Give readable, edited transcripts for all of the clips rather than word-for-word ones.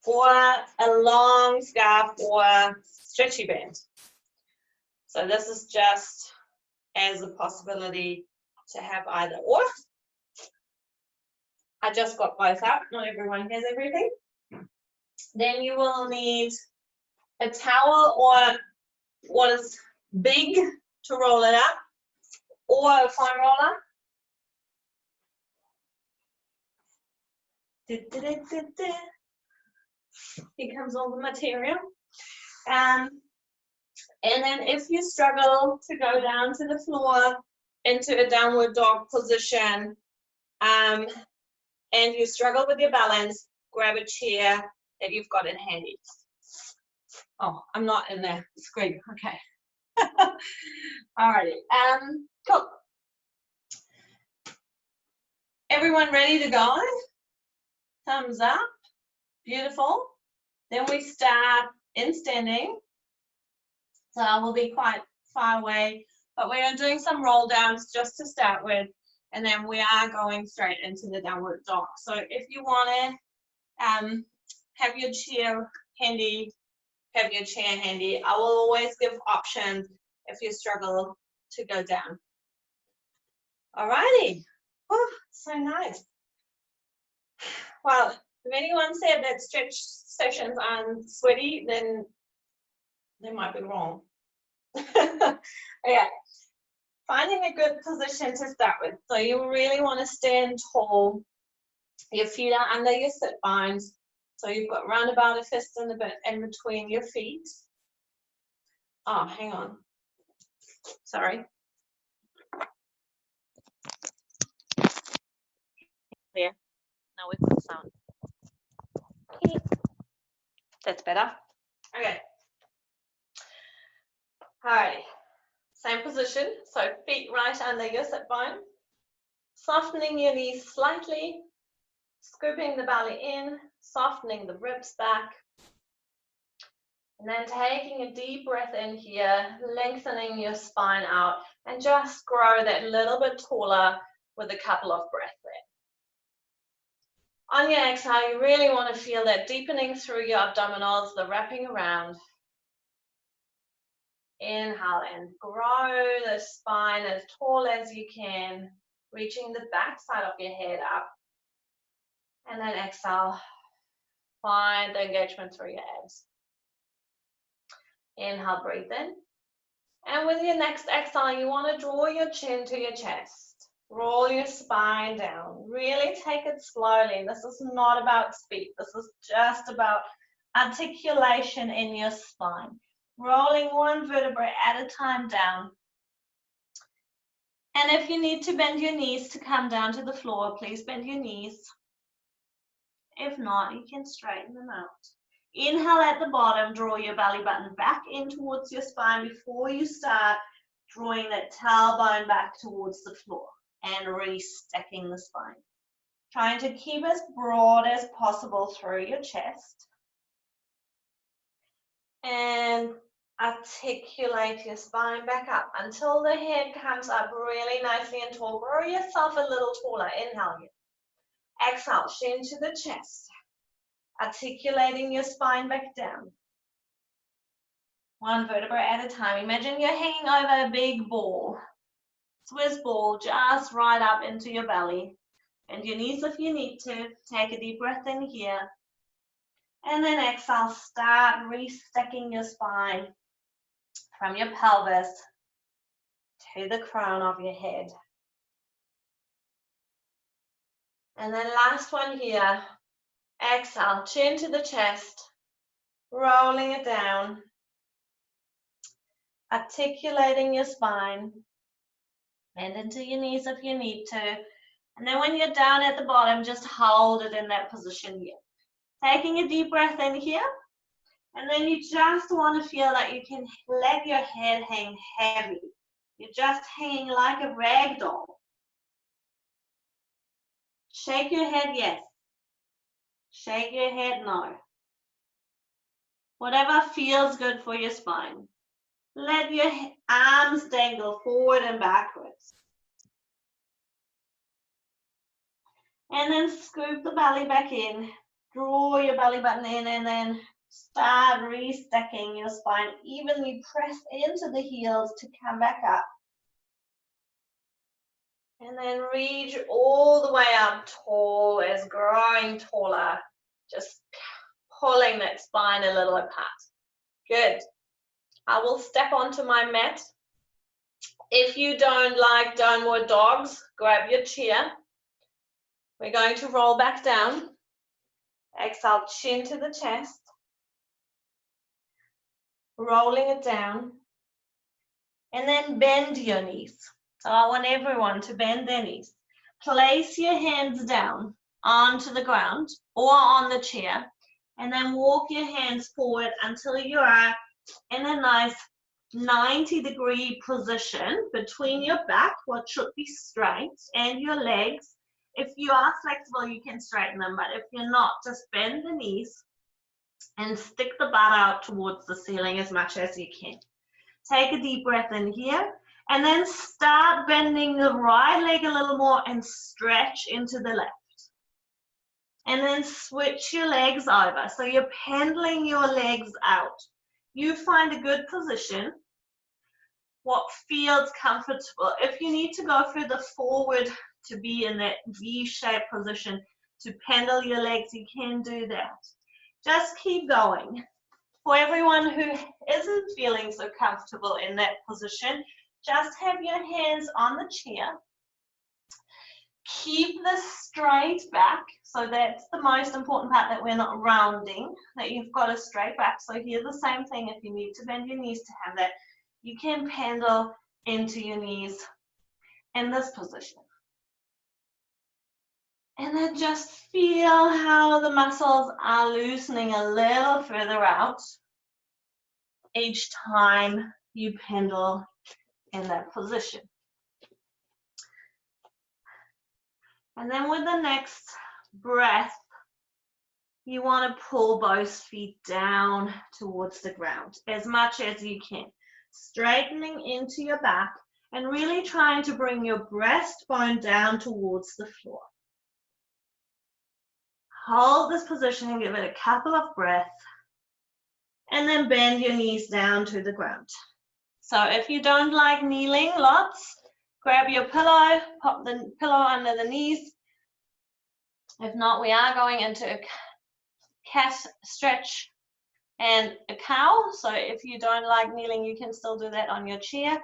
or a long scarf or stretchy band. So this is just as a possibility to have either or. I just got both up, not everyone has everything. Then you will need a towel or what is big to roll it up, or a foam roller. Here comes all the material. And then if you struggle to go down to the floor into a downward dog position, and you struggle with your balance, grab a chair that you've got in handy. Oh, I'm not in the screen. Okay. Alrighty. Cool. Everyone ready to go? Thumbs up. Beautiful. Then we start in standing. So I will be quite far away, but we are doing some roll downs just to start with, and then we are going straight into the downward dog. So if you want to have your chair handy, have your chair handy. I will always give options if you struggle to go down. Alrighty. Oh, so nice. Well, if anyone said that stretch sessions aren't sweaty, then they might be wrong. Okay. Finding a good position to start with. So you really want to stand tall. Your feet are under your sit bones. So you've got round about a fist in between your feet. Oh, hang on. Sorry. There. Now we've got sound. Okay. That's better. Okay. Alright. Same position. So feet right under your sit bone. Softening your knees slightly. Scooping the belly in. Softening the ribs back. And then taking a deep breath in here. Lengthening your spine out. And just grow that little bit taller with a couple of breaths there. On your exhale, you really want to feel that deepening through your abdominals, the wrapping around. Inhale and grow the spine as tall as you can, reaching the back side of your head up. And then exhale, find the engagement through your abs. Inhale, breathe in. And with your next exhale, you want to draw your chin to your chest. Roll your spine down. Really take it slowly. This is not about speed. This is just about articulation in your spine. Rolling one vertebrae at a time down. And if you need to bend your knees to come down to the floor, please bend your knees. If not, you can straighten them out. Inhale at the bottom, draw your belly button back in towards your spine before you start drawing that tailbone back towards the floor and restacking the spine. Trying to keep as broad as possible through your chest. And articulate your spine back up until the head comes up really nicely and tall. Grow yourself a little taller. Inhale here. Exhale, chin to the chest. Articulating your spine back down. One vertebrae at a time. Imagine you're hanging over a big ball. Swiss ball just right up into your belly. Bend your knees if you need to. Take a deep breath in here. And then exhale, start restacking your spine from your pelvis to the crown of your head. And then last one here. Exhale, chin to the chest, rolling it down, articulating your spine, bend into your knees if you need to. And then when you're down at the bottom, just hold it in that position here. Taking a deep breath in here. And then you just want to feel that you can let your head hang heavy. You're just hanging like a rag doll. Shake your head, yes. Shake your head, no. Whatever feels good for your spine. Let your arms dangle forward and backwards. And then scoop the belly back in. Draw your belly button in and then start restacking your spine. Evenly press into the heels to come back up. And then reach all the way up tall as growing taller. Just pulling that spine a little apart. Good. I will step onto my mat. If you don't like downward dogs, grab your chair. We're going to roll back down. Exhale, chin to the chest. Rolling it down. And then bend your knees. So I want everyone to bend their knees. Place your hands down onto the ground or on the chair. And then walk your hands forward until you are in a nice 90-degree position between your back, what should be straight, and your legs. If you are flexible, you can straighten them, but if you're not, just bend the knees and stick the butt out towards the ceiling as much as you can. Take a deep breath in here, and then start bending the right leg a little more and stretch into the left. And then switch your legs over. So you're pendling your legs out. You find a good position, what feels comfortable. If you need to go further forward to be in that V-shaped position, to pendle your legs, you can do that. Just keep going. For everyone who isn't feeling so comfortable in that position, just have your hands on the chair. Keep the straight back. So that's the most important part, that we're not rounding, that you've got a straight back. So here the same thing, if you need to bend your knees to have that, you can pendle into your knees in this position. And then just feel how the muscles are loosening a little further out each time you pendle in that position. And then with the next breath, you want to pull both feet down towards the ground as much as you can, straightening into your back and really trying to bring your breastbone down towards the floor. Hold this position and give it a couple of breaths, and then bend your knees down to the ground. So if you don't like kneeling lots, grab your pillow, pop the pillow under the knees. If not, we are going into a cat stretch and a cow. So if you don't like kneeling, you can still do that on your chair.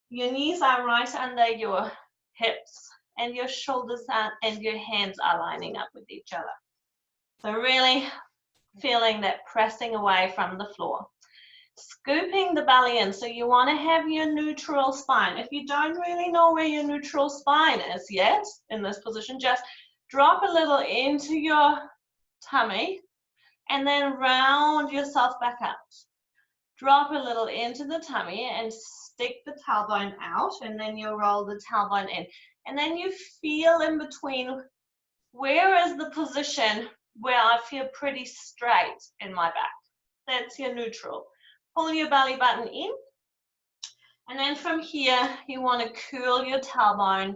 Your knees are right under your hips, and your shoulders and your hands are lining up with each other. So really feeling that pressing away from the floor. Scooping the belly in, so you want to have your neutral spine. If you don't really know where your neutral spine is yet in this position, just drop a little into your tummy and then round yourself back out. Drop a little into the tummy and stick the tailbone out, and then you roll the tailbone in. And then you feel in between, where is the position where I feel pretty straight in my back? That's your neutral. Pull your belly button in, and then from here you want to curl your tailbone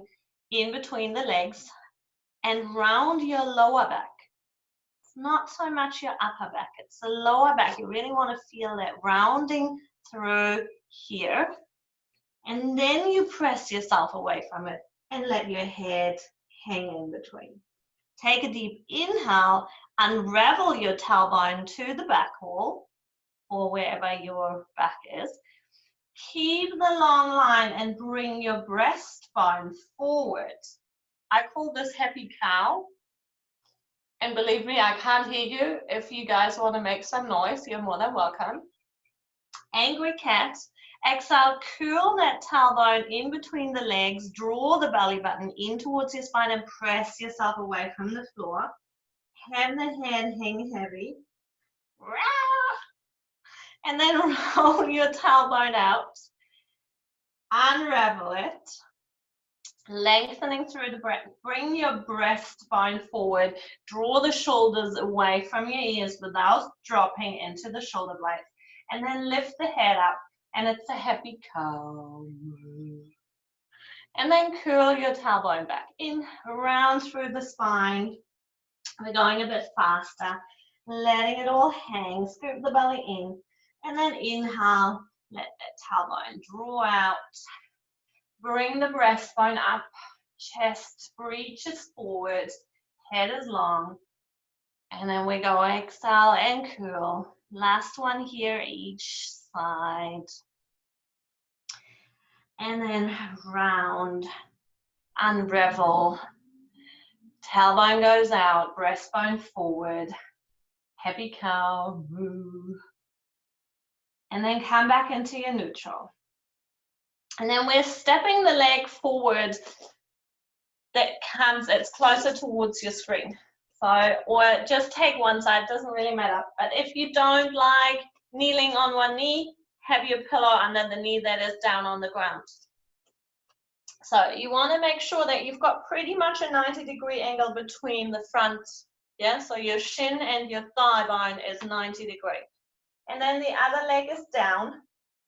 in between the legs and round your lower back. It's not so much your upper back, it's the lower back. You really want to feel that rounding through here, and then you press yourself away from it and let your head hang in between. Take a deep inhale, unravel your tailbone to the back wall or wherever your back is. Keep the long line and bring your breastbone forward. I call this happy cow. And believe me, I can't hear you. If you guys want to make some noise, you're more than welcome. Angry cat. Exhale, curl that tailbone in between the legs. Draw the belly button in towards your spine and press yourself away from the floor. Have the head hang heavy. And then roll your tailbone out. Unravel it. Lengthening through the breath. Bring your breastbone forward. Draw the shoulders away from your ears without dropping into the shoulder blades. And then lift the head up, and it's a happy cow. And then curl your tailbone back in, around through the spine. We're going a bit faster, letting it all hang, scoop the belly in, and then inhale, let that tailbone draw out. Bring the breastbone up, chest reaches forward, head is long, and then we go exhale and curl. Last one here, each side. And then round, unravel. Tailbone goes out, breastbone forward. Happy cow, moo. And then come back into your neutral. And then we're stepping the leg forward it's closer towards your screen. So, or just take one side, doesn't really matter. But if you don't like kneeling on one knee, have your pillow under the knee that is down on the ground. So you want to make sure that you've got pretty much a 90-degree angle between the front, yeah? So your shin and your thigh bone is 90 degree. And then the other leg is down,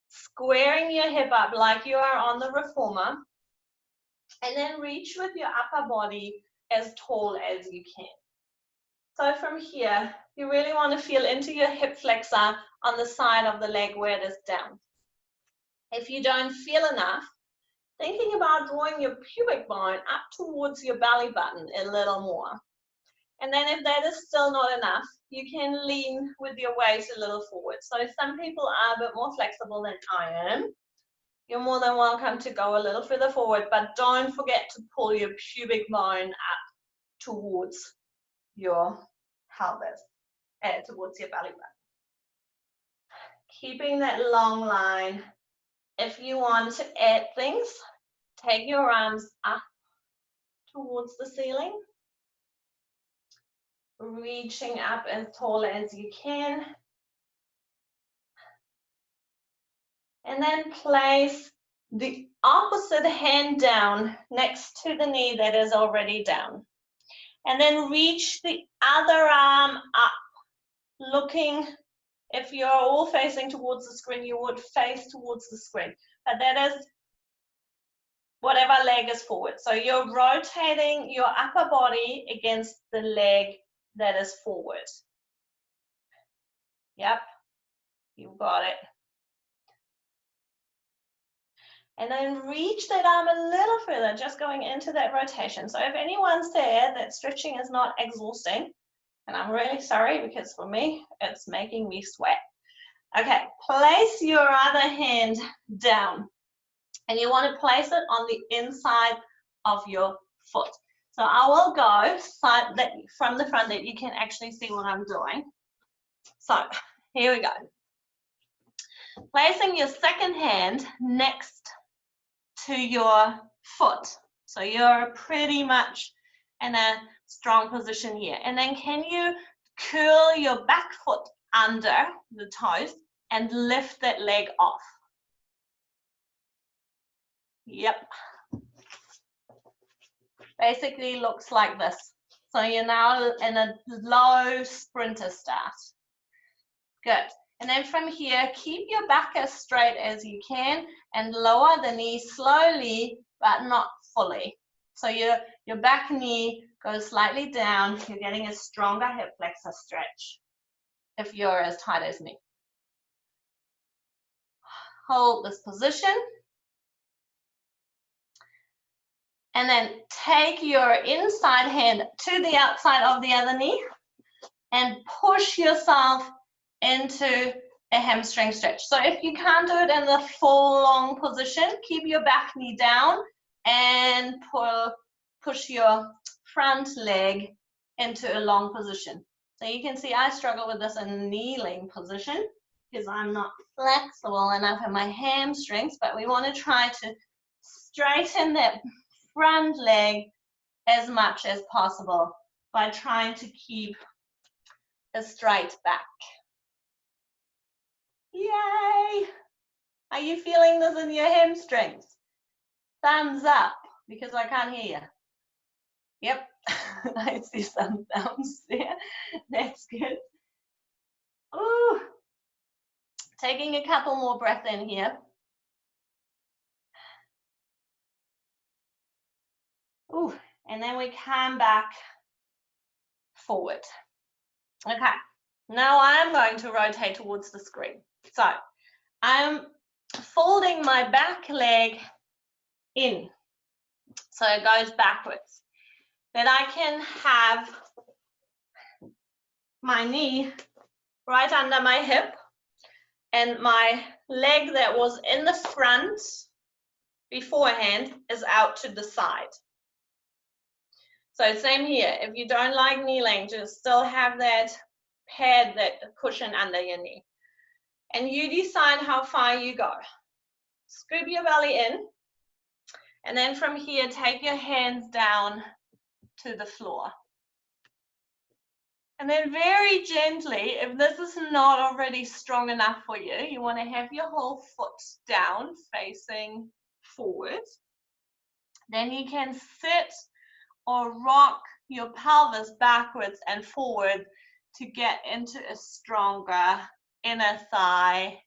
squaring your hip up like you are on the reformer. And then reach with your upper body as tall as you can. So from here, you really want to feel into your hip flexor on the side of the leg where it is down. If you don't feel enough, thinking about drawing your pubic bone up towards your belly button a little more. And then if that is still not enough, you can lean with your waist a little forward. So some people are a bit more flexible than I am. You're more than welcome to go a little further forward, but don't forget to pull your pubic bone up towards your pelvis, towards your belly button. Keeping that long line. If you want to add things, take your arms up towards the ceiling, reaching up as tall as you can. And then place the opposite hand down next to the knee that is already down. And then reach the other arm up, looking, if you're all facing towards the screen, you would face towards the screen. But that is whatever leg is forward. So you're rotating your upper body against the leg that is forward. Yep, you got it. And then reach that arm a little further, just going into that rotation. So if anyone said that stretching is not exhausting, and I'm really sorry because for me, it's making me sweat. Okay, place your other hand down. And you want to place it on the inside of your foot. So I will go from the front that you can actually see what I'm doing. So here we go. Placing your second hand next to your foot. So you're pretty much in a strong position here. And then can you curl your back foot under the toes and lift that leg off? Yep. Basically looks like this. So you're now in a low sprinter start. Good. And then from here, keep your back as straight as you can and lower the knee slowly, but not fully. So your back knee goes slightly down. You're getting a stronger hip flexor stretch if you're as tight as me. Hold this position. And then take your inside hand to the outside of the other knee and push yourself into a hamstring stretch. So if you can't do it in the full long position, keep your back knee down and push your front leg into a long position. So you can see I struggle with this in a kneeling position because I'm not flexible enough in my hamstrings, but we want to try to straighten that front leg as much as possible by trying to keep a straight back. Yay! Are you feeling this in your hamstrings? Thumbs up, because I can't hear you. Yep, I see some thumbs there. That's good. Ooh. Taking a couple more breaths in here. Ooh. And then we come back forward. Okay, now I'm going to rotate towards the screen. So I'm folding my back leg in, so it goes backwards. Then I can have my knee right under my hip and my leg that was in the front beforehand is out to the side. So same here, if you don't like kneeling, just still have that pad, that cushion under your knee. And you decide how far you go. Scoop your belly in, and then from here, take your hands down to the floor. And then very gently, if this is not already strong enough for you, you want to have your whole foot down, facing forward. Then you can sit or rock your pelvis backwards and forward to get into a stronger inner thigh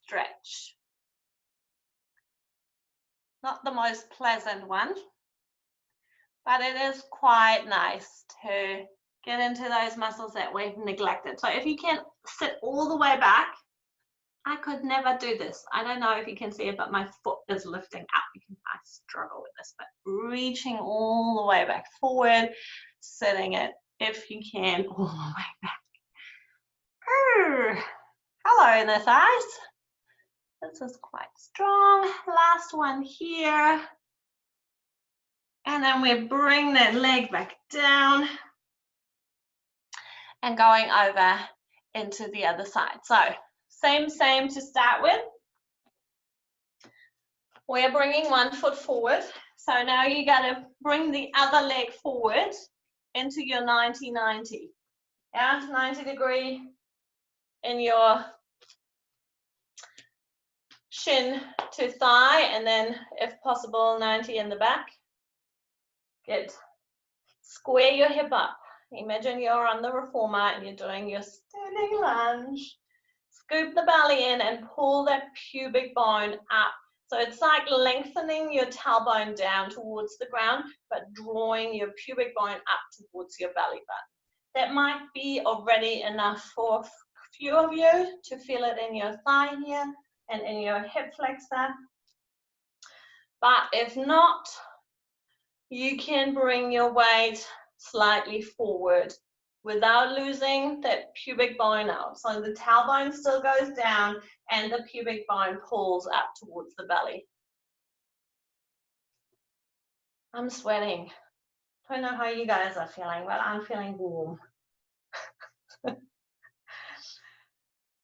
stretch. Not the most pleasant one, but it is quite nice to get into those muscles that we've neglected. So if you can sit all the way back, I could never do this. I don't know if you can see it, but my foot is lifting up. I struggle with this, but reaching all the way back forward, sitting it, if you can, all the way back. Hello, inner thighs. This is quite strong. Last one here. And then we bring that leg back down and going over into the other side. So same to start with. We're bringing one foot forward. So now you got to bring the other leg forward into your 90-90. Yeah, 90 degree in your shin to thigh, and then if possible 90 in the back. Good. Square your hip up. Imagine you're on the reformer and you're doing your standing lunge. Scoop the belly in and pull that pubic bone up. So it's like lengthening your tailbone down towards the ground, but drawing your pubic bone up towards your belly button. That might be already enough for a few of you to feel it in your thigh here and in your hip flexor. But if not, you can bring your weight slightly forward without losing that pubic bone out. So the tailbone still goes down and the pubic bone pulls up towards the belly. I'm sweating. I don't know how you guys are feeling, but I'm feeling warm.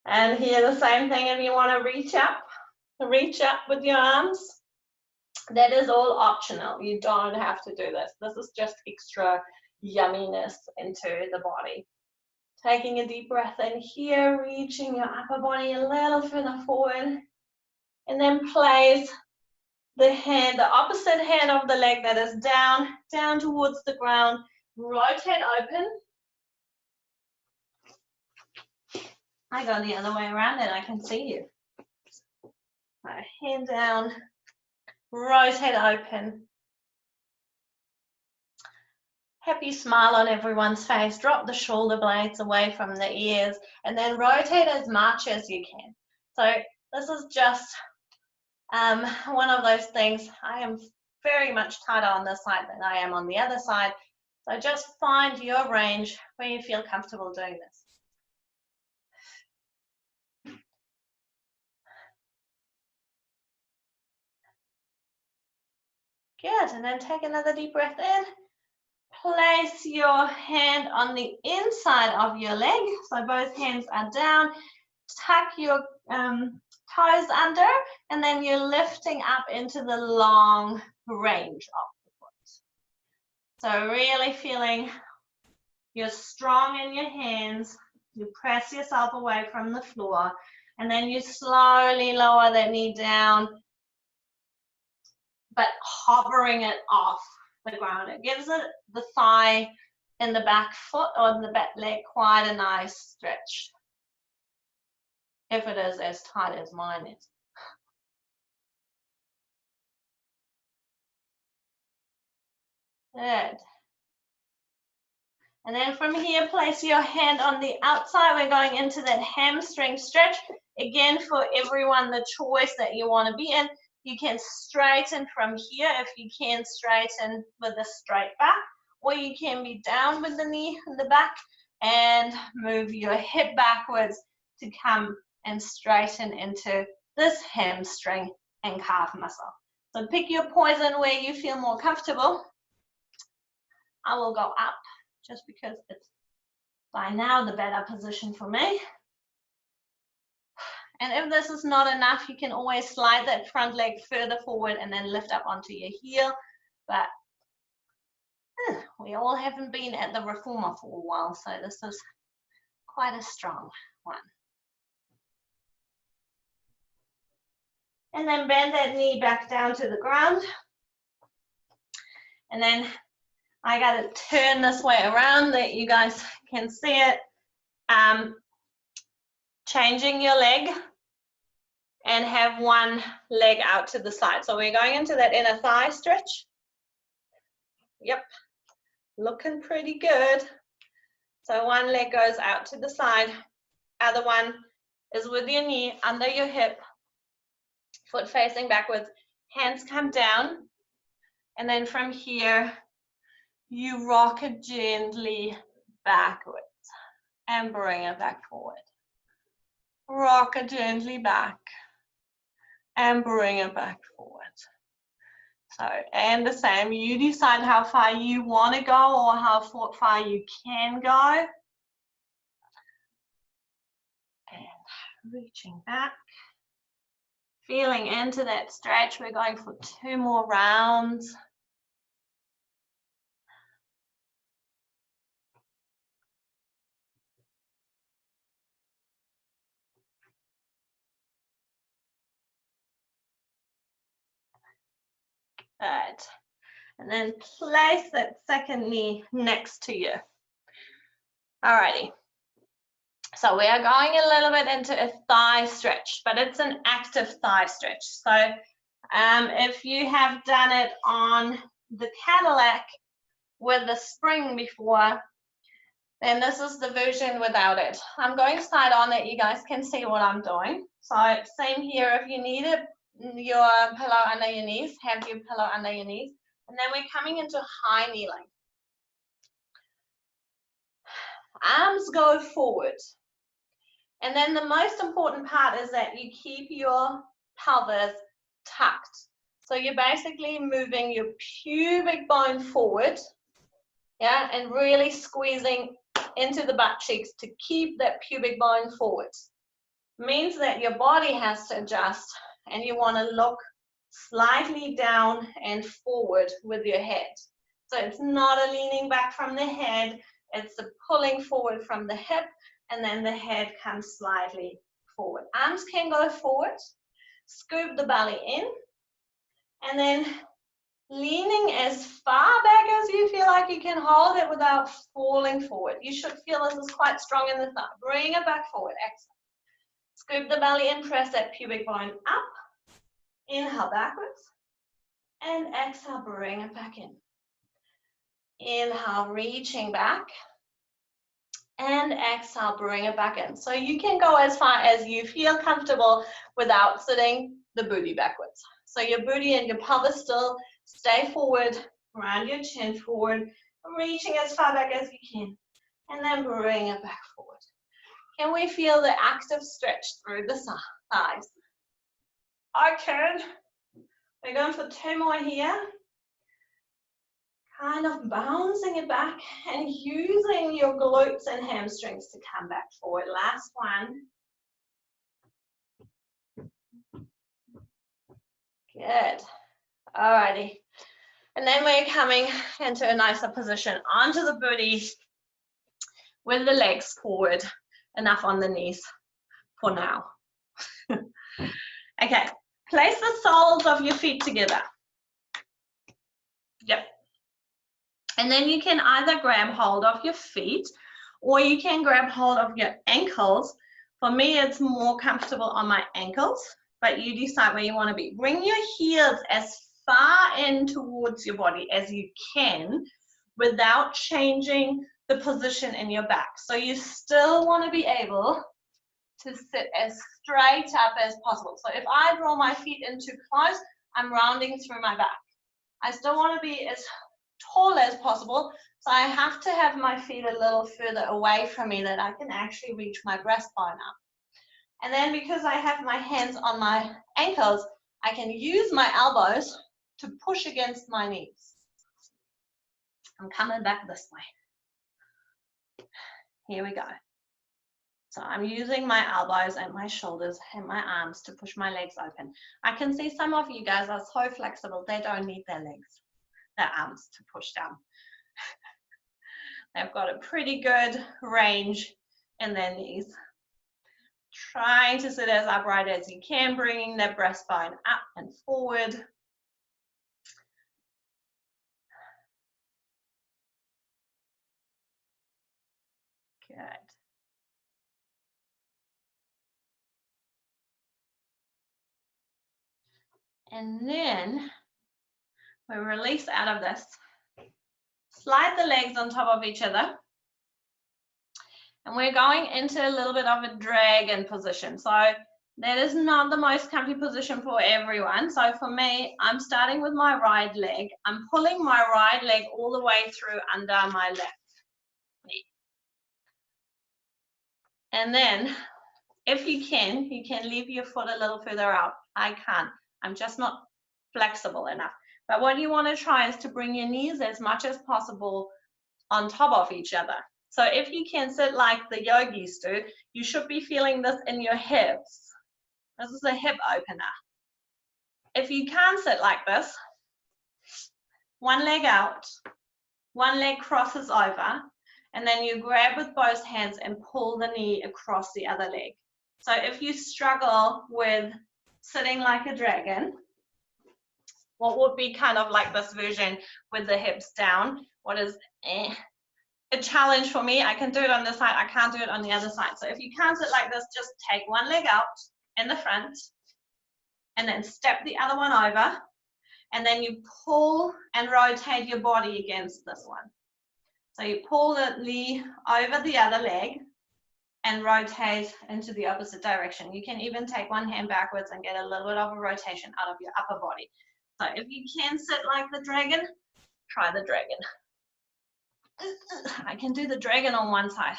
And here the same thing, if you want to reach up with your arms. That is all optional. You don't have to do this. This is just extra yumminess into the body. Taking a deep breath in here, reaching your upper body a little further forward, and then place the hand, the opposite hand of the leg that is down towards the ground. Rotate open. I go the other way around and I can see you. So hand down, rotate open. Happy smile on everyone's face. Drop the shoulder blades away from the ears and then rotate as much as you can. So this is just one of those things. I am very much tighter on this side than I am on the other side. So just find your range where you feel comfortable doing this. Good, and then take another deep breath in. Place your hand on the inside of your leg, so both hands are down. Tuck your toes under, and then you're lifting up into the long range of the foot. So really feeling you're strong in your hands. You press yourself away from the floor, and then you slowly lower the knee down, but hovering it off the ground. It gives it the thigh in the back foot or in the back leg quite a nice stretch, if it is as tight as mine is. Good. And then from here, place your hand on the outside. We're going into that hamstring stretch. Again, for everyone, the choice that you want to be in. You can straighten from here if you can straighten with a straight back, or you can be down with the knee in the back and move your hip backwards to come and straighten into this hamstring and calf muscle. So pick your poison where you feel more comfortable. I will go up just because it's by now the better position for me. And if this is not enough, you can always slide that front leg further forward and then lift up onto your heel. But we all haven't been at the reformer for a while, so this is quite a strong one. And then bend that knee back down to the ground. And then I got to turn this way around that you guys can see it. Changing your leg and have one leg out to the side. So we're going into that inner thigh stretch. Yep, looking pretty good. So one leg goes out to the side, other one is with your knee under your hip, foot facing backwards, hands come down, and then from here, you rock it gently backwards and bring it back forward. Rock it gently back and bring it back forward. So, and the same, you decide how far you want to go or how far you can go. And reaching back. Feeling into that stretch. We're going for 2 more rounds. Good. And then place that second knee next to you. Alrighty. So we are going a little bit into a thigh stretch, but it's an active thigh stretch. So if you have done it on the Cadillac with the spring before, then this is the version without it. I'm going side on that you guys can see what I'm doing. So same here, if you need it, your pillow under your knees, have your pillow under your knees. And then we're coming into high kneeling. Arms go forward. And then the most important part is that you keep your pelvis tucked. So you're basically moving your pubic bone forward, yeah, and really squeezing into the butt cheeks to keep that pubic bone forward. Means that your body has to adjust and you want to look slightly down and forward with your head. So it's not a leaning back from the head, it's a pulling forward from the hip, and then the head comes slightly forward. Arms can go forward, scoop the belly in, and then leaning as far back as you feel like you can hold it without falling forward. You should feel this is quite strong in the thigh. Bring it back forward, exhale. Scoop the belly in, press that pubic bone up. Inhale backwards, and exhale, bring it back in. Inhale, reaching back, and exhale, bring it back in. So you can go as far as you feel comfortable without sitting the booty backwards. So your booty and your pelvis still stay forward, round your chin forward, reaching as far back as you can, and then bring it back forward. Can we feel the active stretch through the thighs? I can. We're going for 2 more here. Kind of bouncing it back and using your glutes and hamstrings to come back forward. Last one. Good. Alrighty. And then we're coming into a nicer position onto the booty with the legs forward. Enough on the knees for now. Okay. Place the soles of your feet together. Yep. And then you can either grab hold of your feet or you can grab hold of your ankles. For me, it's more comfortable on my ankles, but you decide where you want to be. Bring your heels as far in towards your body as you can without changing the position in your back. So you still want to be able to sit as straight up as possible. So if I draw my feet in too close, I'm rounding through my back. I still want to be as tall as possible, so I have to have my feet a little further away from me that I can actually reach my breastbone up. And then because I have my hands on my ankles, I can use my elbows to push against my knees. I'm coming back this way. Here we go. So I'm using my elbows and my shoulders and my arms to push my legs open. I can see some of you guys are so flexible, they don't need their legs, their arms to push down. They've got a pretty good range in their knees. Trying to sit as upright as you can, bringing their breastbone up and forward. Good. And then we release out of this. Slide the legs on top of each other. And we're going into a little bit of a dragon position. So that is not the most comfy position for everyone. So for me, I'm starting with my right leg. I'm pulling my right leg all the way through under my left knee. And then if you can leave your foot a little further out. I can't. I'm just not flexible enough. But what you want to try is to bring your knees as much as possible on top of each other. So if you can sit like the yogis do, you should be feeling this in your hips. This is a hip opener. If you can't sit like this, one leg out, one leg crosses over, and then you grab with both hands and pull the knee across the other leg. So if you struggle with sitting like a dragon, what would be kind of like this version with the hips down, what is a challenge for me, I can do it on this side, I can't do it on the other side. So if you can't sit like this, just take one leg out in the front and then step the other one over, and then you pull and rotate your body against this one. So you pull the knee over the other leg and rotate into the opposite direction. You can even take one hand backwards and get a little bit of a rotation out of your upper body. So if you can sit like the dragon, try the dragon. I can do the dragon on one side.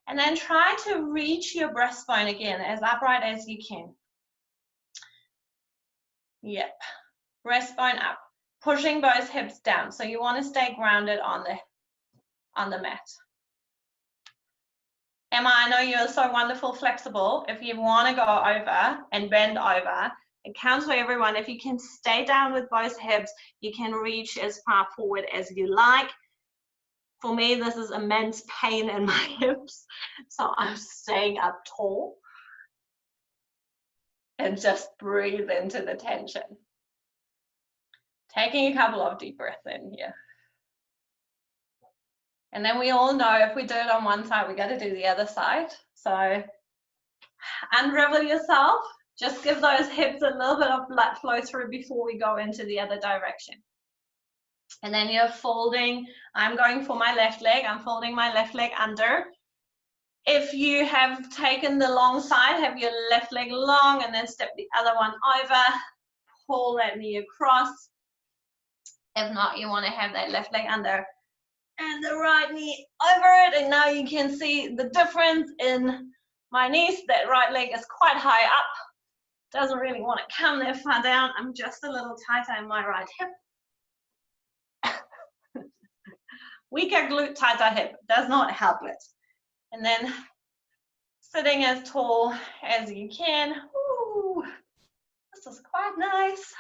And then try to reach your breastbone again as upright as you can. Yep, breastbone up, pushing both hips down. So you want to stay grounded on the mat. Emma, I know you're so wonderful, flexible. If you want to go over and bend over, it counts for everyone. If you can stay down with both hips, you can reach as far forward as you like. For me, this is immense pain in my hips, so I'm staying up tall and just breathe into the tension. Taking a couple of deep breaths in here. And then we all know if we do it on one side, we got to do the other side. So unravel yourself. Just give those hips a little bit of blood flow through before we go into the other direction. And then you're folding. I'm going for my left leg. I'm folding my left leg under. If you have taken the long side, have your left leg long and then step the other one over. Pull that knee across. If not, you want to have that left leg under and the right knee over it. And now you can see the difference in my knees. That right leg is quite high up. Doesn't really want to come that far down. I'm just a little tighter in my right hip. Weaker glute, tighter hip does not help it. And then sitting as tall as you can. Ooh, this is quite nice.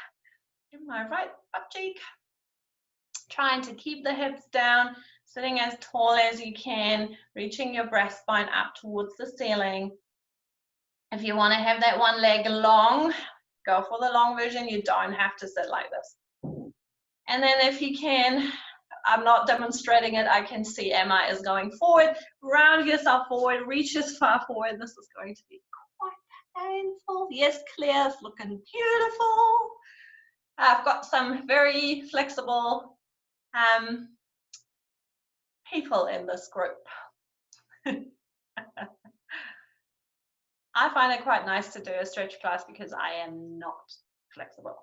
In my right butt cheek. Trying to keep the hips down, sitting as tall as you can, reaching your breastbone up towards the ceiling. If you want to have that one leg long, go for the long version. You don't have to sit like this. And then if you can, I'm not demonstrating it, I can see Emma is going forward. Round yourself forward, reach as far forward. This is going to be quite painful. Yes, Claire, it's looking beautiful. I've got some very flexible people in this group. I find it quite nice to do a stretch class because I am not flexible.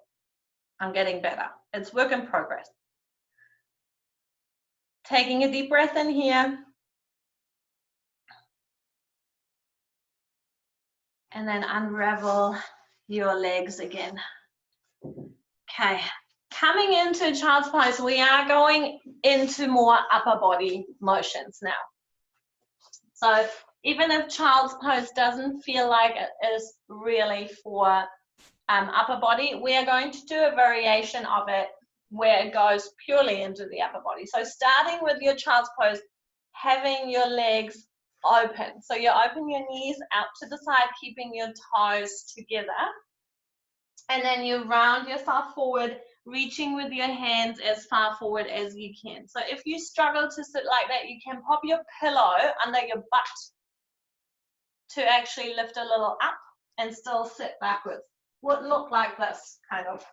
I'm getting better. It's work in progress. Taking a deep breath in here. And then unravel your legs again. Okay, coming into child's pose, we are going into more upper body motions now. So even if child's pose doesn't feel like it is really for upper body, we are going to do a variation of it where it goes purely into the upper body. So starting with your child's pose, having your legs open. So you open your knees out to the side, keeping your toes together. And then you round yourself forward, reaching with your hands as far forward as you can. So if you struggle to sit like that, you can pop your pillow under your butt to actually lift a little up and still sit backwards. Would look like this, kind of.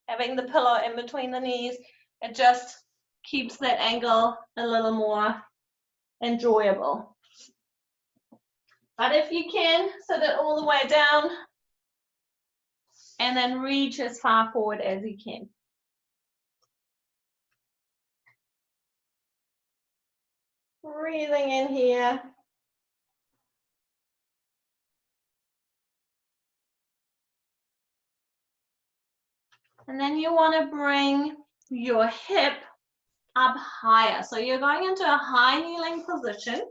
Having the pillow in between the knees, it just keeps that angle a little more enjoyable. But if you can, sit it all the way down and then reach as far forward as you can. Breathing in here. And then you want to bring your hip up higher. So you're going into a high kneeling position.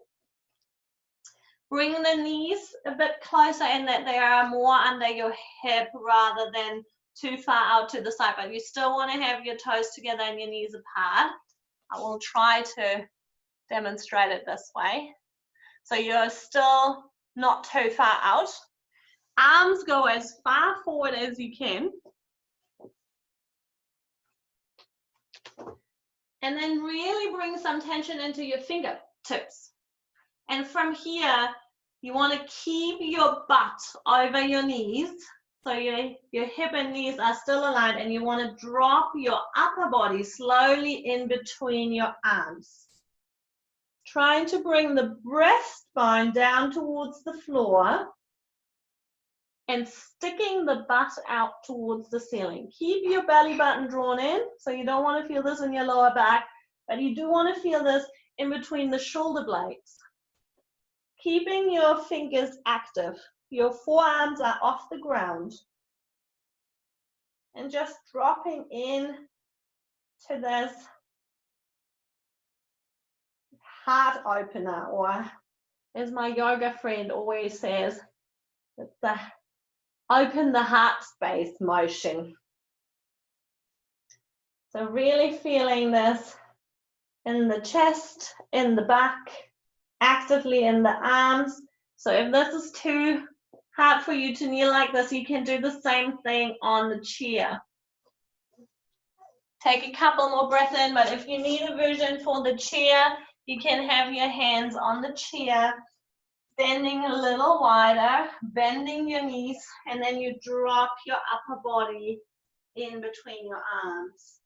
Bring the knees a bit closer in that they are more under your hip rather than too far out to the side, but you still want to have your toes together and your knees apart. I will try to demonstrate it this way. So you're still not too far out. Arms go as far forward as you can. And then really bring some tension into your fingertips. And from here, you want to keep your butt over your knees. So your hip and knees are still aligned, and you want to drop your upper body slowly in between your arms. Trying to bring the breastbone down towards the floor and sticking the butt out towards the ceiling. Keep your belly button drawn in, so you don't want to feel this in your lower back, but you do want to feel this in between the shoulder blades. Keeping your fingers active. Your forearms are off the ground. And just dropping in to this heart opener, or as my yoga friend always says, it's the open the heart space motion. So really feeling this in the chest, in the back, actively in the arms. So if this is too hard for you to kneel like this, you can do the same thing on the chair. Take a couple more breaths in, but if you need a version for the chair, you can have your hands on the chair, bending a little wider, bending your knees, and then you drop your upper body in between your arms.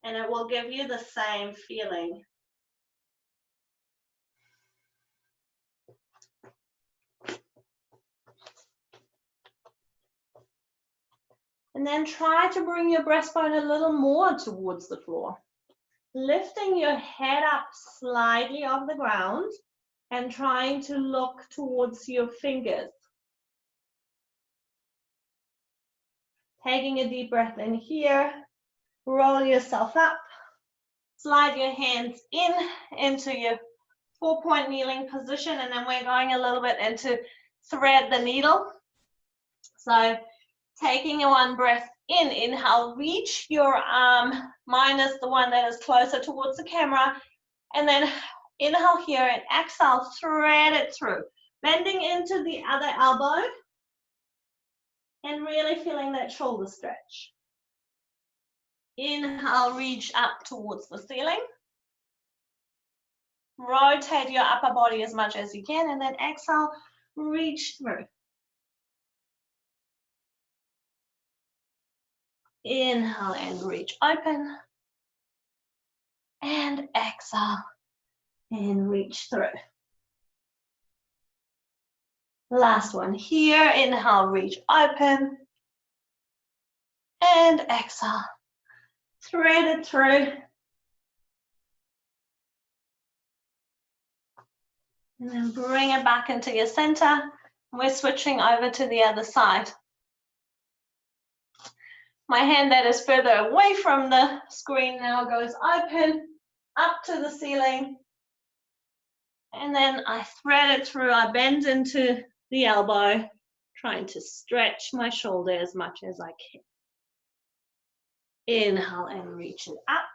And it will give you the same feeling. And then try to bring your breastbone a little more towards the floor. Lifting your head up slightly off the ground and trying to look towards your fingers. Taking a deep breath in here, roll yourself up, slide your hands in into your 4-point kneeling position, and then we're going a little bit into thread the needle. So taking one breath in, inhale, reach your arm minus the one that is closer towards the camera, and then inhale here and exhale, thread it through, bending into the other elbow and really feeling that shoulder stretch. Inhale, reach up towards the ceiling. Rotate your upper body as much as you can, and then exhale, reach through. Inhale and reach open. And exhale, and reach through. Last one here, inhale, reach open, and exhale, thread it through. And then bring it back into your center. We're switching over to the other side. My hand that is further away from the screen now goes open, up to the ceiling. And then I thread it through, I bend into the elbow, trying to stretch my shoulder as much as I can. Inhale and reach it up.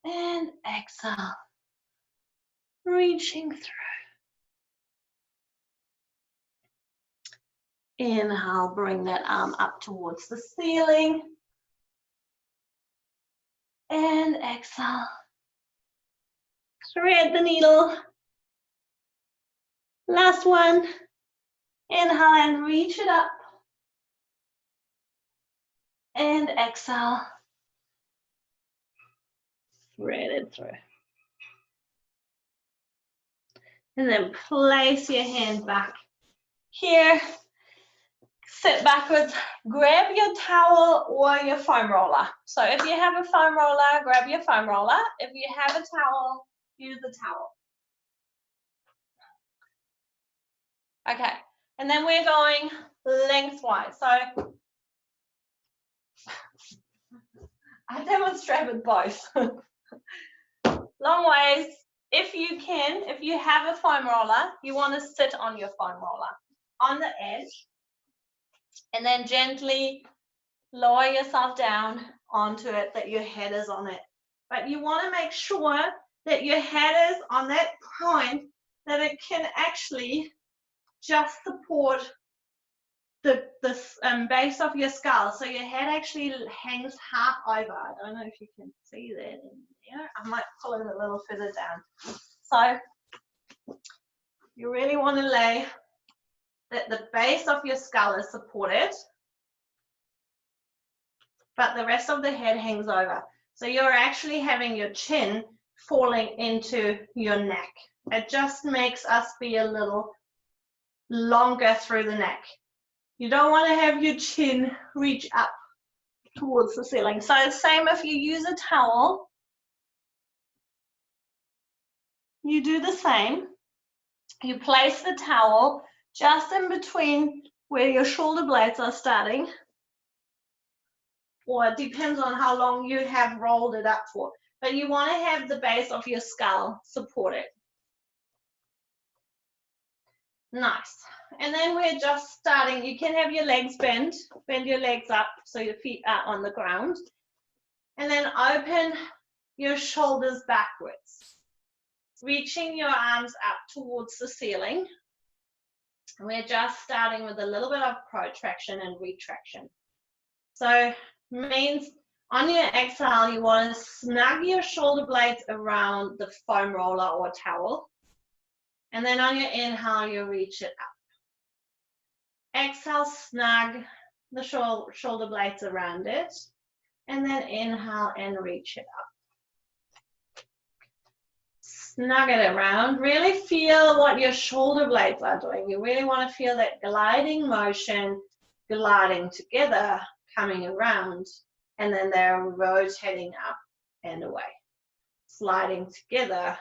And exhale, reaching through. Inhale, bring that arm up towards the ceiling. And exhale, thread the needle. Last one. Inhale and reach it up. And exhale, thread it through. And then place your hand back here. Sit backwards, grab your towel or your foam roller. So if you have a foam roller, grab your foam roller. If you have a towel, use the towel. Okay, and then we're going lengthwise. So I demonstrated both. Long ways. If you can, if you have a foam roller, you want to sit on your foam roller on the edge and then gently lower yourself down onto it, that your head is on it. But you want to make sure that your head is on that point, that it can actually just support the base of your skull. So your head actually hangs half over. I don't know if you can see that in there. I might pull it a little further down. So you really want to lay that the base of your skull is supported, but the rest of the head hangs over. So you're actually having your chin falling into your neck. It just makes us be a little longer through the neck. You don't want to have your chin reach up towards the ceiling. So the same if you use a towel, you do the same. You place the towel just in between where your shoulder blades are starting, or it depends on how long you have rolled it up for. But you want to have the base of your skull supported. Nice. And then we're just starting. You can have your legs bend your legs up so your feet are on the ground. And then open your shoulders backwards, reaching your arms up towards the ceiling. And we're just starting with a little bit of protraction and retraction. So means on your exhale, you want to snug your shoulder blades around the foam roller or towel. And then on your inhale, you reach it up. Exhale, snug the shoulder blades around it. And then inhale and reach it up. Snug it around. Really feel what your shoulder blades are doing. You really want to feel that gliding motion, gliding together, coming around, and then they're rotating up and away. Sliding together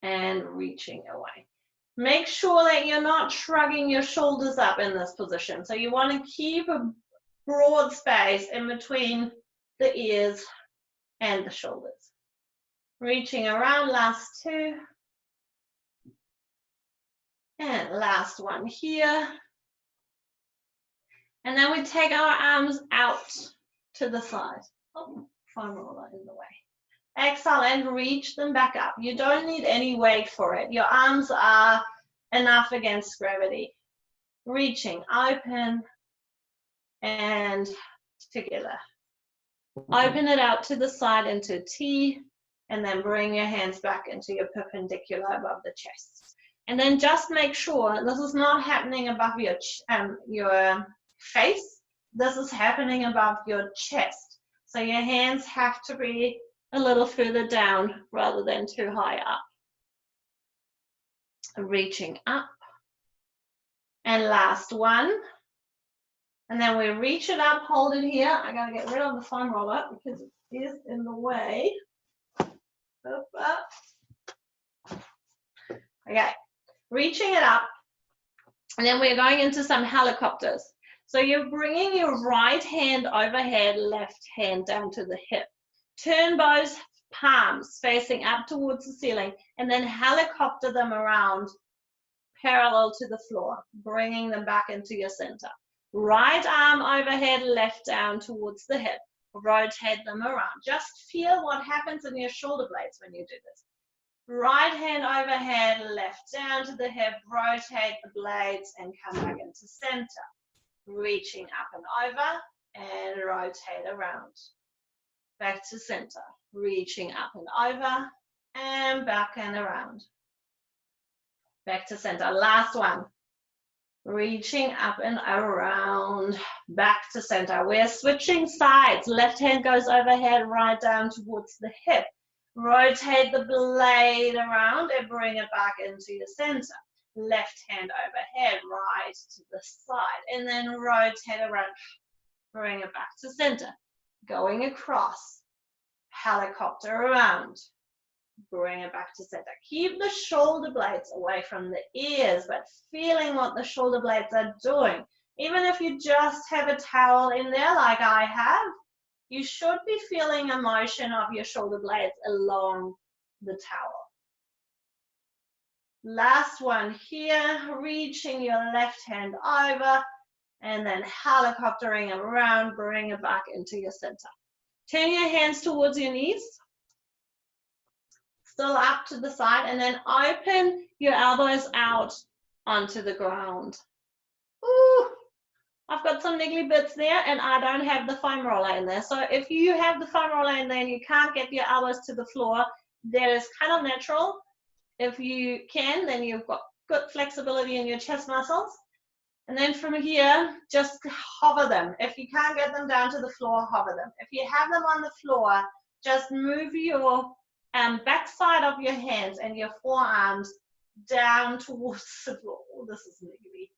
and reaching away. Make sure that you're not shrugging your shoulders up in this position. So you want to keep a broad space in between the ears and the shoulders. Reaching around, last two. And last one here. And then we take our arms out to the side. Oh, foam roller in the way. Exhale and reach them back up. You don't need any weight for it. Your arms are enough against gravity. Reaching open and together. Open it out to the side into T, and then bring your hands back into your perpendicular above the chest. And then just make sure this is not happening above your face. This is happening above your chest. So your hands have to be a little further down rather than too high up. Reaching up. And last one. And then we reach it up, hold it here. I gotta get rid of the foam roller because it is in the way. Up, up. Okay, reaching it up. And then we're going into some helicopters. So you're bringing your right hand overhead, left hand down to the hip. Turn both palms facing up towards the ceiling and then helicopter them around parallel to the floor, bringing them back into your center. Right arm overhead, left down towards the hip. Rotate them around. Just feel what happens in your shoulder blades when you do this. Right hand overhead, left down to the hip, rotate the blades and come back into center. Reaching up and over and rotate around. Back to center. Reaching up and over and back and around. Back to center. Last one. Reaching up and around, back to center. We're switching sides. Left hand goes overhead, right down towards the hip. Rotate the blade around and bring it back into your center. Left hand overhead, right to the side, and then rotate around. Bring it back to center. Going across, helicopter around. Bring it back to center. Keep the shoulder blades away from the ears, but feeling what the shoulder blades are doing. Even if you just have a towel in there like I have, you should be feeling a motion of your shoulder blades along the towel. Last one here, reaching your left hand over and then helicoptering around, bring it back into your center. Turn your hands towards your knees. Still up to the side, and then open your elbows out onto the ground. Ooh, I've got some niggly bits there, and I don't have the foam roller in there. So if you have the foam roller in there and you can't get your elbows to the floor, that is kind of natural. If you can, then you've got good flexibility in your chest muscles. And then from here, just hover them. If you can't get them down to the floor, hover them. If you have them on the floor, just move your back side of your hands and your forearms down towards the floor. Oh, this is niggly.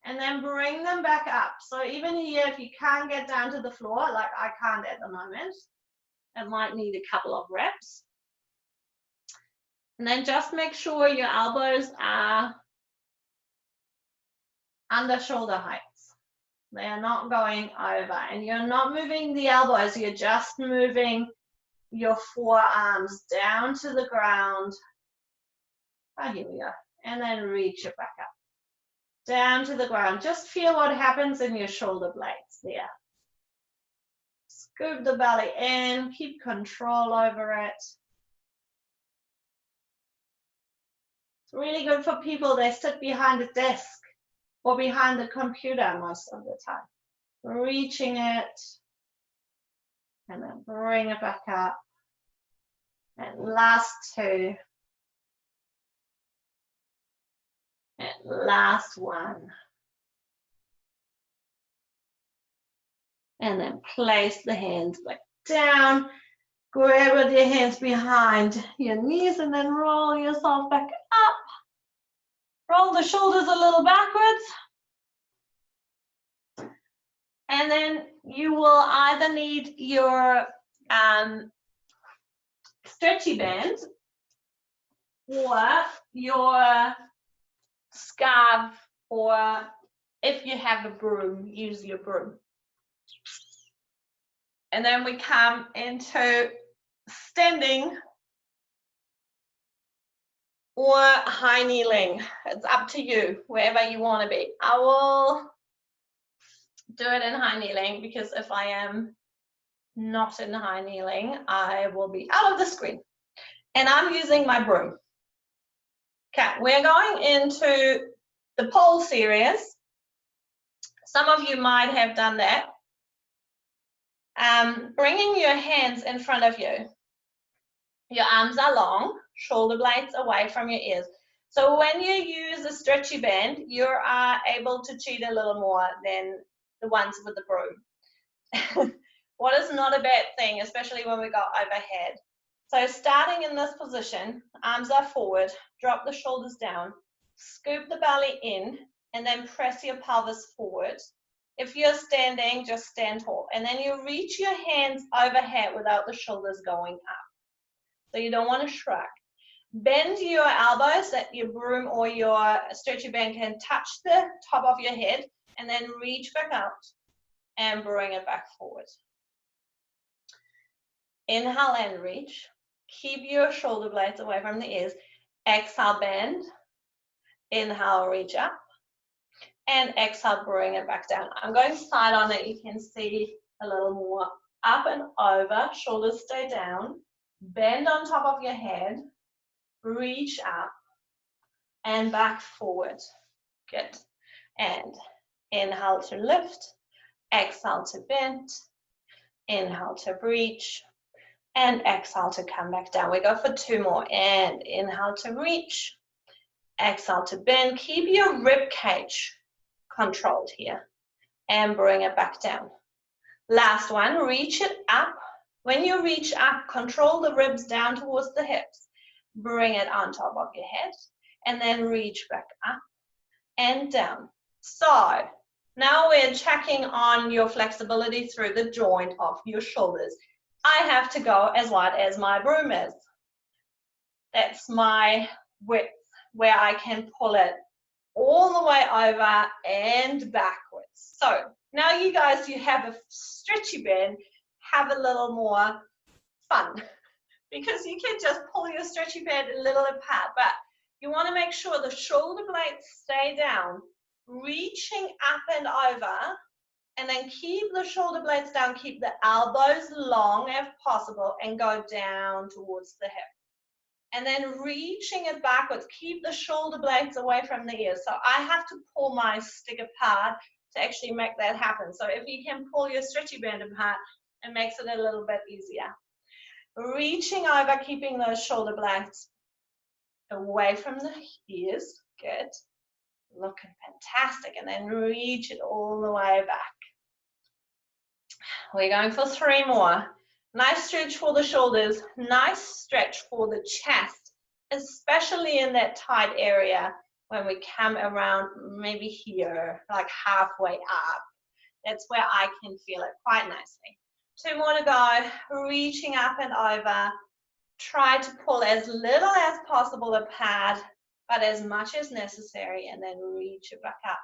And then bring them back up. So even here, if you can't get down to the floor, like I can't at the moment, it might need a couple of reps. And then just make sure your elbows are under shoulder heights. They are not going over. And you're not moving the elbows, you're just moving your forearms down to the ground. Oh, here we go. And then reach it back up. Down to the ground. Just feel what happens in your shoulder blades there. Scoop the belly in. Keep control over it. It's really good for people that sit behind a desk or behind the computer most of the time. Reaching it. And then bring it back up. And last two. And last one. And then place the hands back down. Grab with your hands behind your knees and then roll yourself back up. Roll the shoulders a little backwards. And then you will either need your stretchy bands or your scarf, or if you have a broom, use your broom. And then we come into standing or high kneeling. It's up to you, wherever you want to be. I will do it in high kneeling because if I am not in high kneeling, I will be out of the screen. And I'm using my broom. Okay, we're going into the pole series. Some of you might have done that. Bringing your hands in front of you. Your arms are long, shoulder blades away from your ears. So when you use a stretchy band, you are able to cheat a little more than the ones with the broom. What is not a bad thing, especially when we go overhead. So starting in this position, arms are forward, drop the shoulders down, scoop the belly in, and then press your pelvis forward. If you're standing, just stand tall. And then you reach your hands overhead without the shoulders going up. So you don't want to shrug. Bend your elbows that your broom or your stretchy band can touch the top of your head, and then reach back out and bring it back forward. Inhale and reach. Keep your shoulder blades away from the ears. Exhale, bend. Inhale, reach up. And exhale, bring it back down. I'm going side on it. You can see a little more up and over. Shoulders stay down. Bend on top of your head. Reach up and back forward. Good. And inhale to lift. Exhale to bend. Inhale to reach. And exhale to come back down. We go for 2 more. And inhale to reach. Exhale to bend. Keep your rib cage controlled here. And bring it back down. Last one, reach it up. When you reach up, control the ribs down towards the hips. Bring it on top of your head. And then reach back up and down. So now we're checking on your flexibility through the joint of your shoulders. I have to go as wide as my broom is. That's my width where I can pull it all the way over and backwards. So now you guys, you have a stretchy band, have a little more fun because you can just pull your stretchy band a little apart, but you want to make sure the shoulder blades stay down, reaching up and over. And then keep the shoulder blades down, keep the elbows long if possible, and go down towards the hip. And then reaching it backwards, keep the shoulder blades away from the ears. So I have to pull my stick apart to actually make that happen. So if you can pull your stretchy band apart, it makes it a little bit easier. Reaching over, keeping those shoulder blades away from the ears. Good. Looking fantastic. And then reach it all the way back. We're going for 3 more. Nice stretch for the shoulders, nice stretch for the chest, especially in that tight area when we come around maybe here, like halfway up. That's where I can feel it quite nicely. 2 more to go, reaching up and over. Try to pull as little as possible apart, but as much as necessary, and then reach it back up.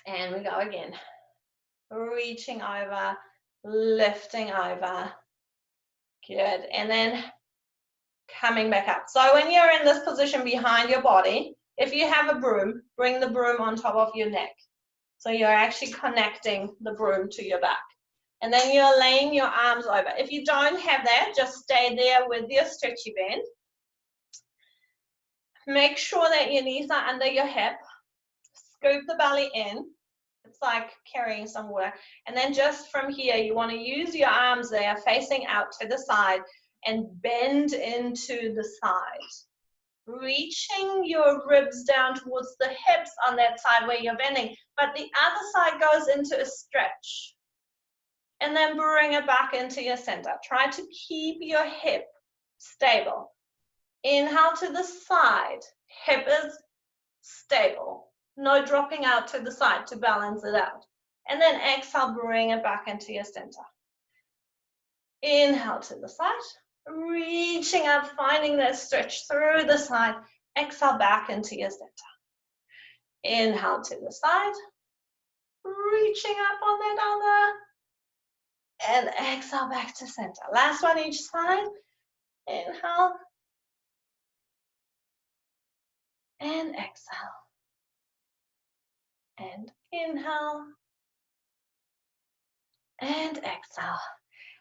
And we go again. Reaching over, lifting over. Good. And then coming back up. So when you're in this position behind your body, if you have a broom, bring the broom on top of your neck. So you're actually connecting the broom to your back. And then you're laying your arms over. If you don't have that, just stay there with your stretchy band. Make sure that your knees are under your hip. Scoop the belly in. It's like carrying some water. And then just from here, you want to use your arms there facing out to the side and bend into the side. Reaching your ribs down towards the hips on that side where you're bending, but the other side goes into a stretch. And then bring it back into your center. Try to keep your hip stable. Inhale to the side. Hip is stable. No dropping out to the side to balance it out. And then exhale, bring it back into your center. Inhale to the side, reaching up, finding that stretch through the side. Exhale back into your center. Inhale to the side, reaching up on that other. And exhale back to center. Last one each side. Inhale. And exhale. And inhale. And exhale.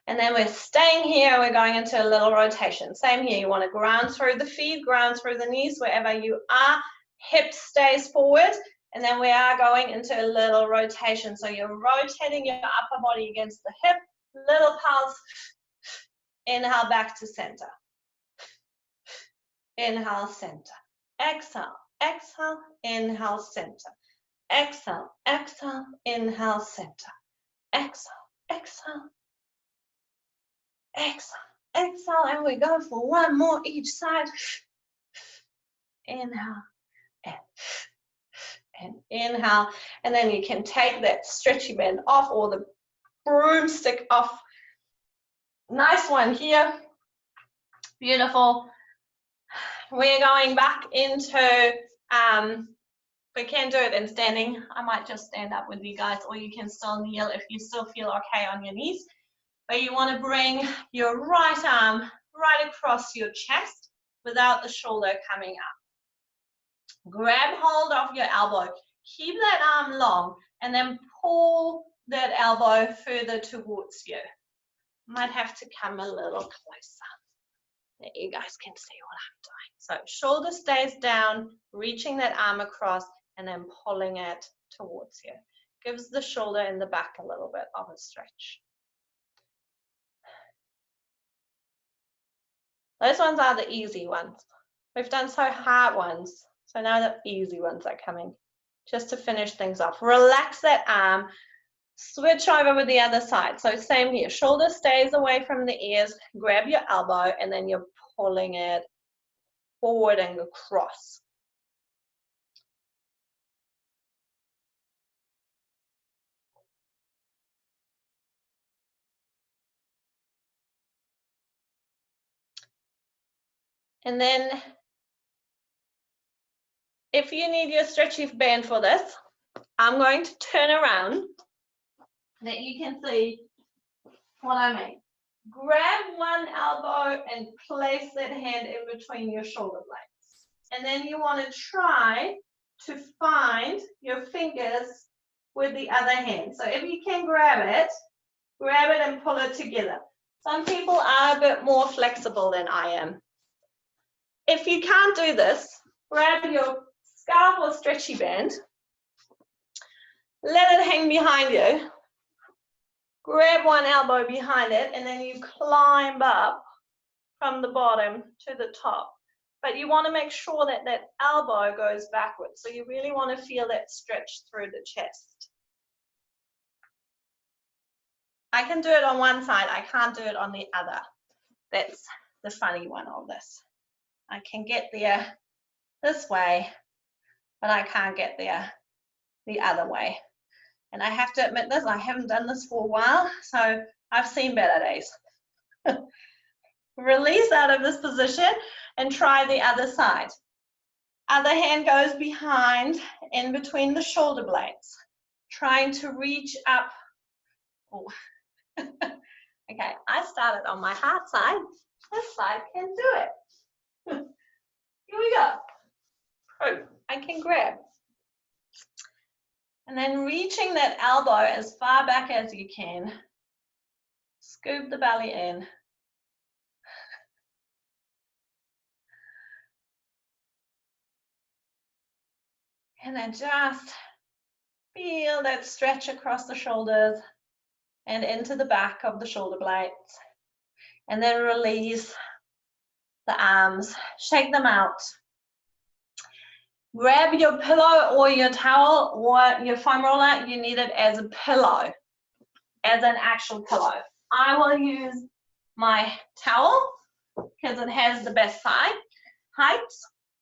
And then we're staying here. We're going into a little rotation. Same here. You want to ground through the feet, ground through the knees, wherever you are. Hip stays forward. And then we are going into a little rotation. So you're rotating your upper body against the hip. Little pulse. Inhale back to center. Inhale, center. Exhale, exhale, inhale, center. Exhale, exhale, inhale, center. Exhale, exhale, exhale, exhale, and we go for one more each side. Inhale, and inhale, and then you can take that stretchy band off or the broomstick off. Nice one here. Beautiful. We're going back into, we can do it in standing. I might just stand up with you guys, or you can still kneel if you still feel okay on your knees. But you want to bring your right arm right across your chest without the shoulder coming up. Grab hold of your elbow. Keep that arm long and then pull that elbow further towards you. Might have to come a little closer. There you guys can see what I'm doing. So shoulder stays down, reaching that arm across and then pulling it towards you. Gives the shoulder and the back a little bit of a stretch. Those ones are the easy ones. We've done so hard ones. So now the easy ones are coming. Just to finish things off. Relax that arm. Switch over with the other side. So same here. Shoulder stays away from the ears. Grab your elbow and then you're pulling it forward and across. And then if you need your stretchy band for this, I'm going to turn around that you can see what I mean. Grab one elbow and place that hand in between your shoulder blades. And then you want to try to find your fingers with the other hand. So if you can grab it and pull it together. Some people are a bit more flexible than I am. If you can't do this, grab your scarf or stretchy band, let it hang behind you, grab one elbow behind it, and then you climb up from the bottom to the top. But you want to make sure that that elbow goes backwards. So you really want to feel that stretch through the chest. I can do it on one side, I can't do it on the other. That's the funny one of this. I can get there this way, but I can't get there the other way. And I have to admit this, I haven't done this for a while, so I've seen better days. Release out of this position and try the other side. Other hand goes behind, in between the shoulder blades, trying to reach up. Oh. Okay, I started on my hard side. This side can do it. Here we go. Oh, I can grab. And then reaching that elbow as far back as you can. Scoop the belly in. And then just feel that stretch across the shoulders and into the back of the shoulder blades. And then release the arms, shake them out. Grab your pillow or your towel or your foam roller. You need it as a pillow, as an actual pillow. I will use my towel because it has the best height.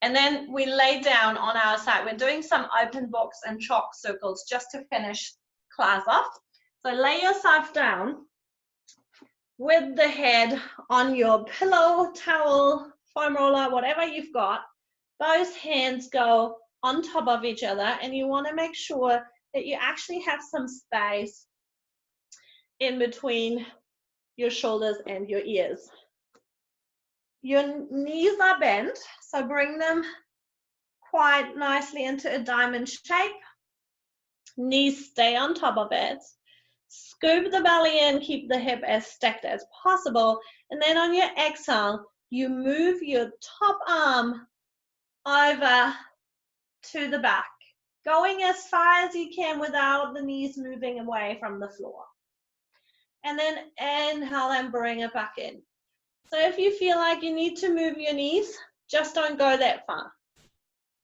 And then we lay down on our side. We're doing some open books and chalk circles just to finish class off. So lay yourself down with the head on your pillow, towel, foam roller, whatever you've got. Both hands go on top of each other, and you want to make sure that you actually have some space in between your shoulders and your ears. Your knees are bent, so bring them quite nicely into a diamond shape. Knees stay on top of it. Scoop the belly in, keep the hip as stacked as possible, and then on your exhale, you move your top arm over to the back, going as far as you can without the knees moving away from the floor. And then inhale and bring it back in. So if you feel like you need to move your knees, just don't go that far.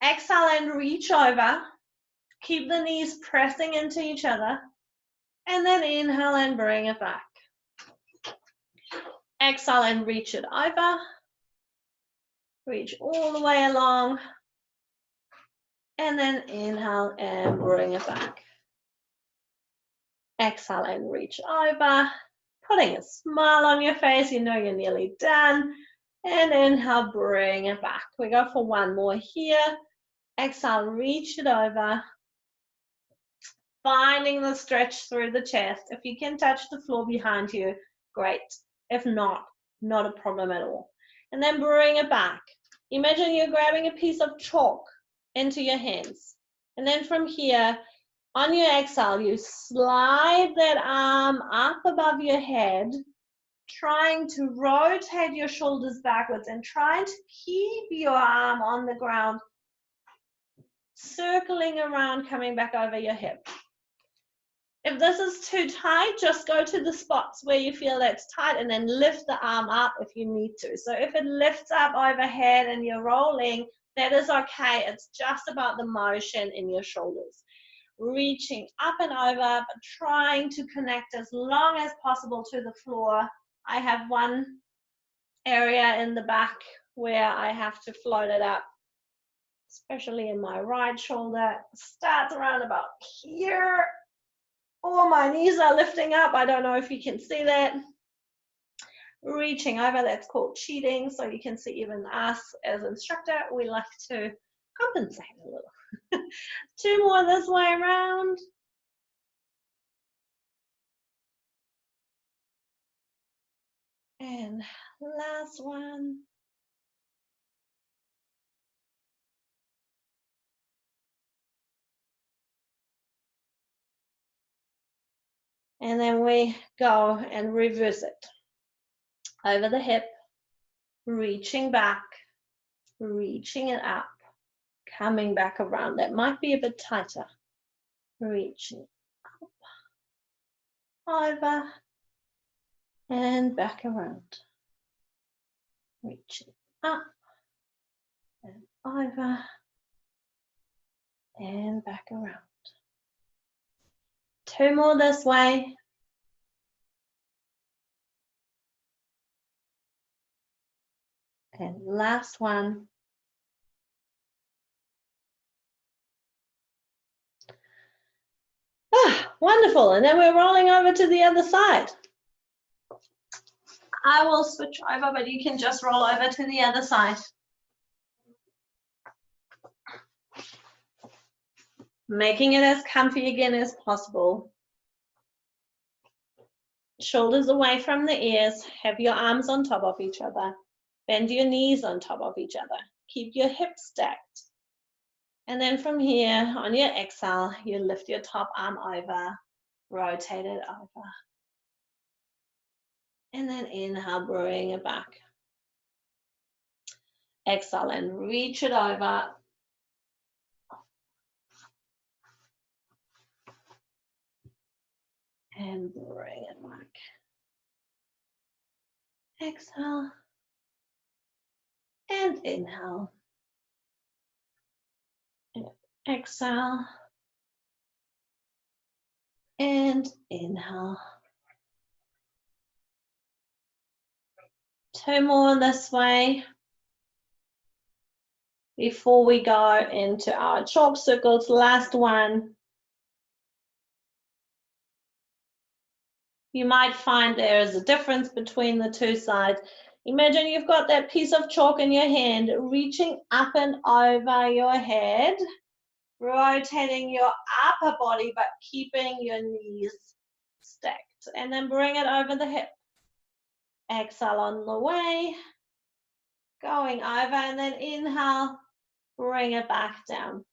Exhale and reach over. Keep the knees pressing into each other. And then inhale and bring it back. Exhale and reach it over. Reach all the way along. And then inhale and bring it back. Exhale and reach over. Putting a smile on your face, you know you're nearly done. And inhale, bring it back. We go for one more here. Exhale, reach it over. Finding the stretch through the chest. If you can touch the floor behind you, great. If not, not a problem at all. And then bring it back. Imagine you're grabbing a piece of chalk into your hands. And then from here, on your exhale, you slide that arm up above your head, trying to rotate your shoulders backwards and trying to keep your arm on the ground, circling around, coming back over your hip. If this is too tight, just go to the spots where you feel that's tight and then lift the arm up if you need to. So if it lifts up overhead and you're rolling, that is okay. It's just about the motion in your shoulders. Reaching up and over, but trying to connect as long as possible to the floor. I have one area in the back where I have to float it up, especially in my right shoulder. It starts around about here. Oh, my knees are lifting up. I don't know if you can see that. Reaching over, that's called cheating. So you can see even us as instructor, we like to compensate a little. Two more this way around. And last one. And then we go and reverse it. Over the hip, reaching back, reaching it up, coming back around. That might be a bit tighter. Reaching up, over, and back around. Reaching up, and over, and back around. Two more this way. And last one. Ah, wonderful. And then we're rolling over to the other side. I will switch over, but you can just roll over to the other side. Making it as comfy again as possible. Shoulders away from the ears. Have your arms on top of each other. Bend your knees on top of each other. Keep your hips stacked. And then from here, on your exhale, you lift your top arm over, rotate it over. And then inhale, bring it back. Exhale and reach it over. And bring it back. Exhale. And inhale. And exhale. And inhale. Two more this way before we go into our chalk circles. Last one. You might find there is a difference between the two sides. Imagine you've got that piece of chalk in your hand, reaching up and over your head, rotating your upper body, but keeping your knees stacked. And then bring it over the hip. Exhale on the way, going over, and then inhale, bring it back down.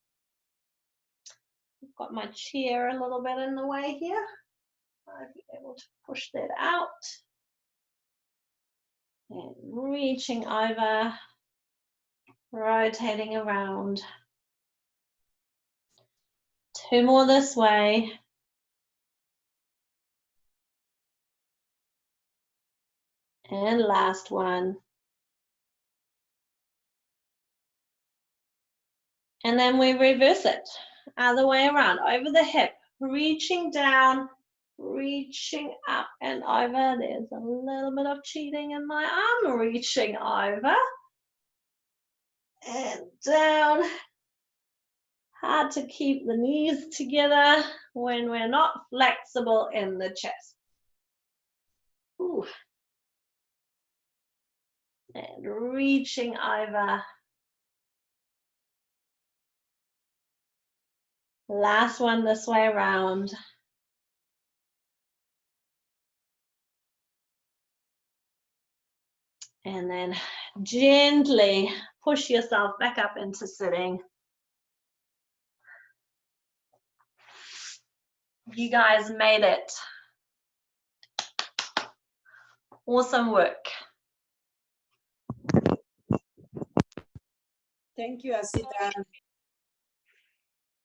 I've got my chair a little bit in the way here. I'll be able to push that out. And reaching over, rotating around. Two more this way. And last one. And then we reverse it, other way around, over the hip, reaching down, reaching up and over. There's a little bit of cheating in my arm. Reaching over and down. Hard to keep the knees together when we're not flexible in the chest. Ooh. And reaching over. Last one this way around. And then gently push yourself back up into sitting. You guys made it. Awesome work. Thank you, Asita.